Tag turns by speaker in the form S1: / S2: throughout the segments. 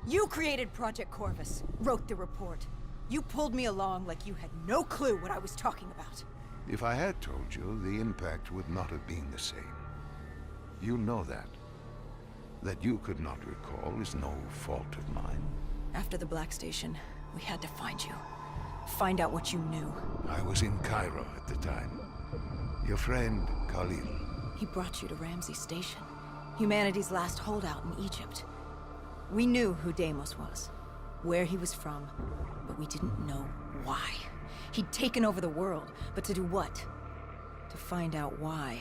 S1: You created Project Corvus, wrote the report. You pulled me along like you had no clue what I was talking about.
S2: If I had told you, the impact would not have been the same. You know that. That you could not recall is no fault of mine.
S1: After the Black Station, we had to find you. Find out what you knew.
S2: I was in Cairo at the time. Your friend, Khalil.
S1: He brought you to Ramsey Station, humanity's last holdout in Egypt. We knew who Deimos was, where he was from, but we didn't know why. He'd taken over the world, but to do what? To find out why,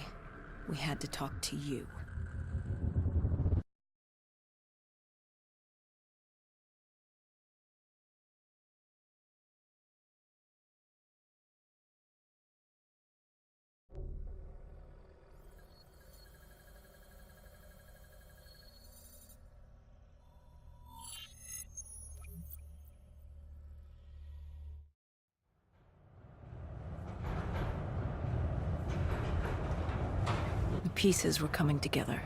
S1: we had to talk to you. The pieces were coming together.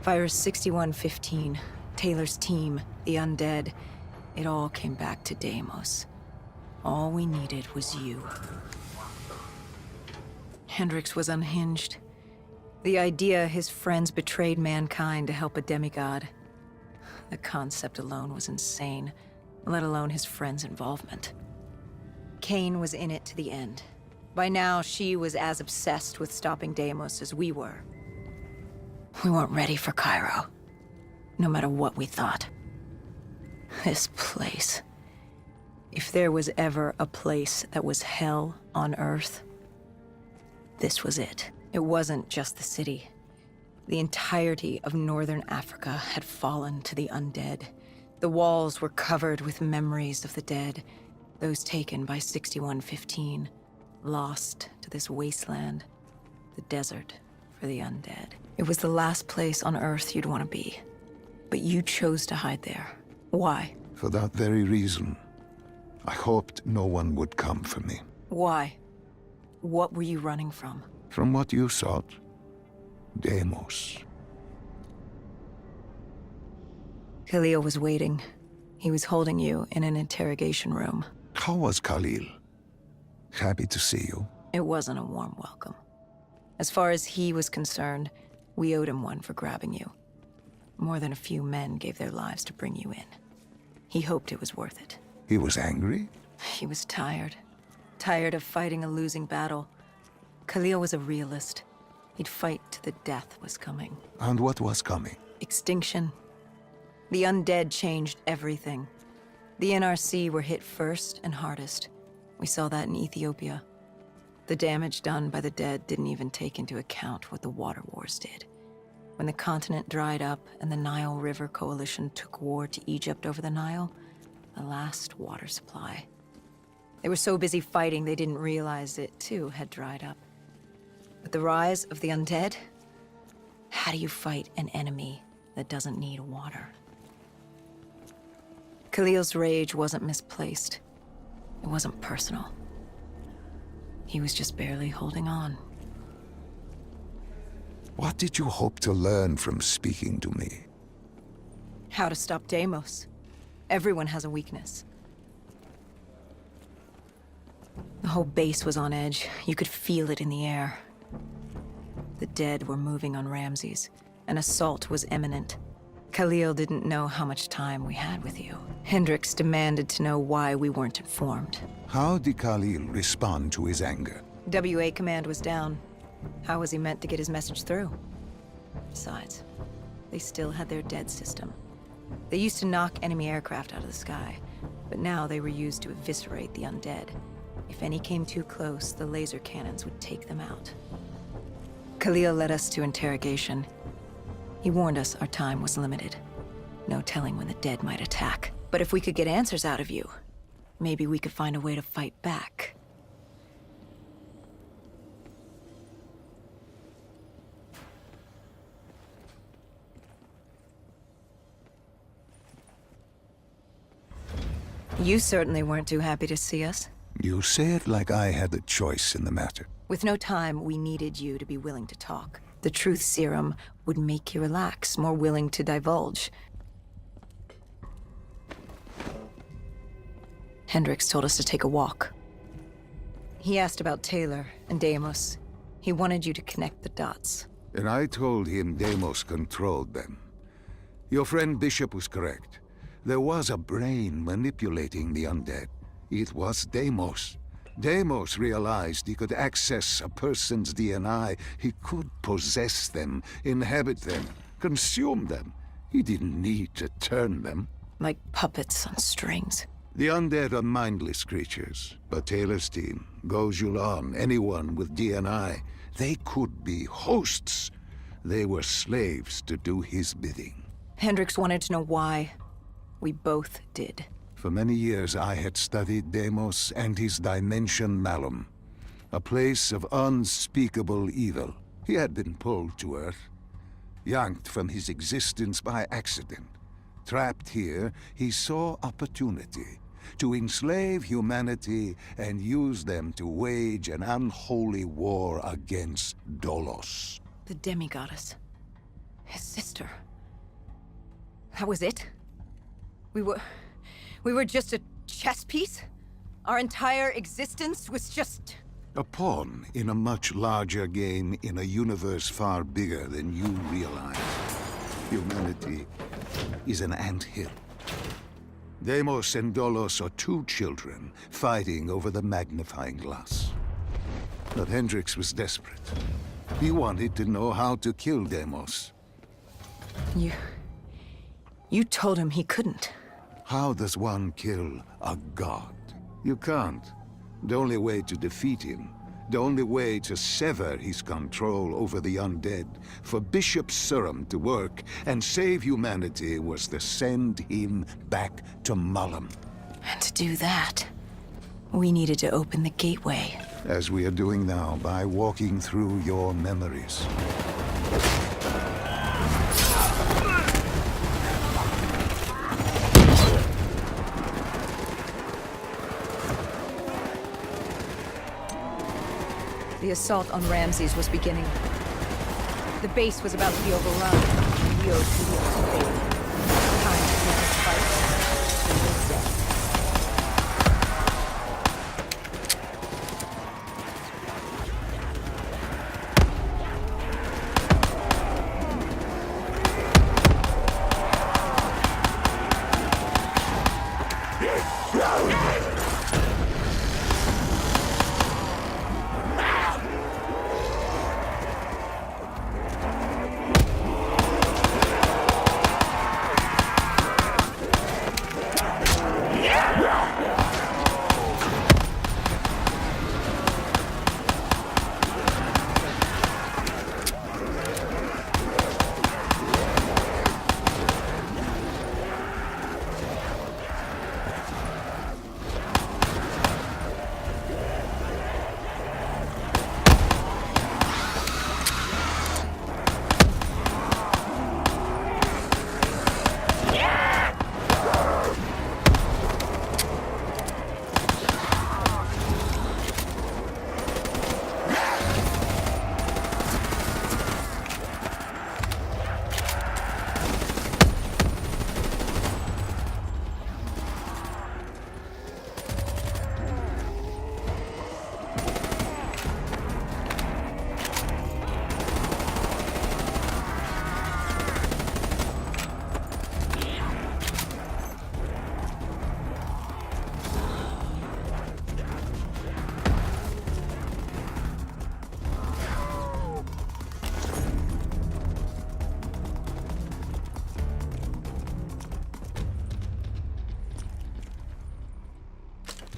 S1: Virus 6115, Taylor's team, the undead. It all came back to Deimos. All we needed was you. Hendricks was unhinged. The idea his friends betrayed mankind to help a demigod. The concept alone was insane, let alone his friends' involvement. Kane was in it to the end. By now, she was as obsessed with stopping Deimos as we were. We weren't ready for Cairo, no matter what we thought. This place. If there was ever a place that was hell on Earth, this was it. It wasn't just the city. The entirety of northern Africa had fallen to the undead. The walls were covered with memories of the dead, those taken by 6115. Lost to this wasteland, the desert for the undead. It was the last place on Earth you'd want to be. But you chose to hide there. Why?
S2: For that very reason. I hoped no one would come for me.
S1: Why? What were you running from?
S2: From what you sought. Deimos.
S1: Khalil was waiting. He was holding you in an interrogation room.
S2: How was Khalil? Happy to see you.
S1: It wasn't a warm welcome. As far as he was concerned, we owed him one for grabbing you. More than a few men gave their lives to bring you in. He hoped it was worth it.
S2: He was angry?
S1: He was tired. Tired of fighting a losing battle. Khalil was a realist. He'd fight to the death was coming.
S2: And what was coming?
S1: Extinction. The undead changed everything. The NRC were hit first and hardest. We saw that in Ethiopia. The damage done by the dead didn't even take into account what the water wars did. When the continent dried up and the Nile River Coalition took war to Egypt over the Nile, the last water supply. They were so busy fighting they didn't realize it, too, had dried up. But the rise of the undead? How do you fight an enemy that doesn't need water? Khalil's rage wasn't misplaced. It wasn't personal. He was just barely holding on.
S2: What did you hope to learn from speaking to me?
S1: How to stop Deimos. Everyone has a weakness. The whole base was on edge. You could feel it in the air. The dead were moving on Ramses. An assault was imminent. Khalil didn't know how much time we had with you. Hendricks demanded to know why we weren't informed.
S2: How did Khalil respond to his anger?
S1: WA command was down. How was he meant to get his message through? Besides, they still had their dead system. They used to knock enemy aircraft out of the sky, but now they were used to eviscerate the undead. If any came too close, the laser cannons would take them out. Khalil led us to interrogation. He warned us our time was limited. No telling when the dead might attack. But if we could get answers out of you, maybe we could find a way to fight back. You certainly weren't too happy to see us.
S2: You say it like I had a choice in the matter.
S1: With no time, we needed you to be willing to talk. The truth serum would make you relax, more willing to divulge. Hendricks told us to take a walk. He asked about Taylor and Deimos. He wanted you to connect the dots.
S2: And I told him Deimos controlled them. Your friend Bishop was correct. There was a brain manipulating the undead. It was Deimos. Deimos realized he could access a person's DNA. He could possess them, inhabit them, consume them. He didn't need to turn them.
S1: Like puppets on strings.
S2: The undead are mindless creatures, but Taylor's team, Gojulan, anyone with DNI, they could be hosts. They were slaves to do his bidding.
S1: Hendricks wanted to know why. We both did.
S2: For many years I had studied Deimos and his dimension Malum, a place of unspeakable evil. He had been pulled to Earth, yanked from his existence by accident. Trapped here, he saw opportunity to enslave humanity and use them to wage an unholy war against Dolos.
S1: The demigoddess. His sister. That was it? We were just a chess piece? Our entire existence was just...
S2: A pawn in a much larger game in a universe far bigger than you realize. Humanity is an anthill. Deimos and Dolos are two children fighting over the magnifying glass. But Hendricks was desperate. He wanted to know how to kill Deimos.
S1: You told him he couldn't.
S2: How does one kill a god? You can't. The only way to defeat him, the only way to sever his control over the undead, for Bishop Surum to work and save humanity, was to send him back to Malum.
S1: And to do that, we needed to open the gateway.
S2: As we are doing now, by walking through your memories.
S1: The assault on Ramses was beginning. The base was about to be overrun. We owed Helios a favor. Time to end this fight. He was dead.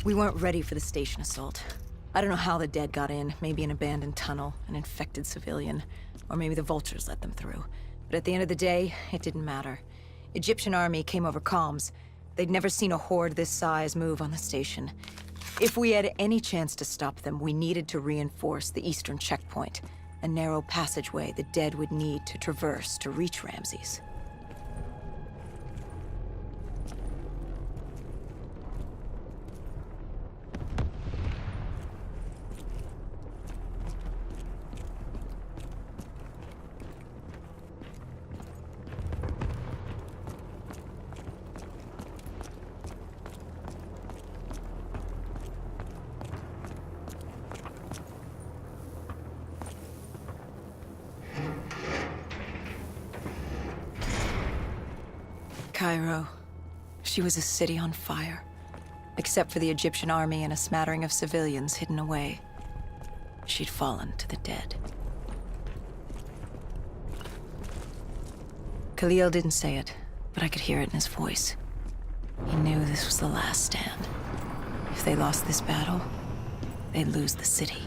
S1: We weren't ready for the station assault. I don't know how the dead got in. Maybe an abandoned tunnel, an infected civilian, or maybe the vultures let them through. But at the end of the day, it didn't matter. Egyptian army came over comms. They'd never seen a horde this size move on the station. If we had any chance to stop them, we needed to reinforce the eastern checkpoint, a narrow passageway the dead would need to traverse to reach Ramses. Cairo. She was a city on fire. Except for the Egyptian army and a smattering of civilians hidden away. She'd fallen to the dead. Khalil didn't say it, but I could hear it in his voice. He knew this was the last stand. If they lost this battle, they'd lose the city.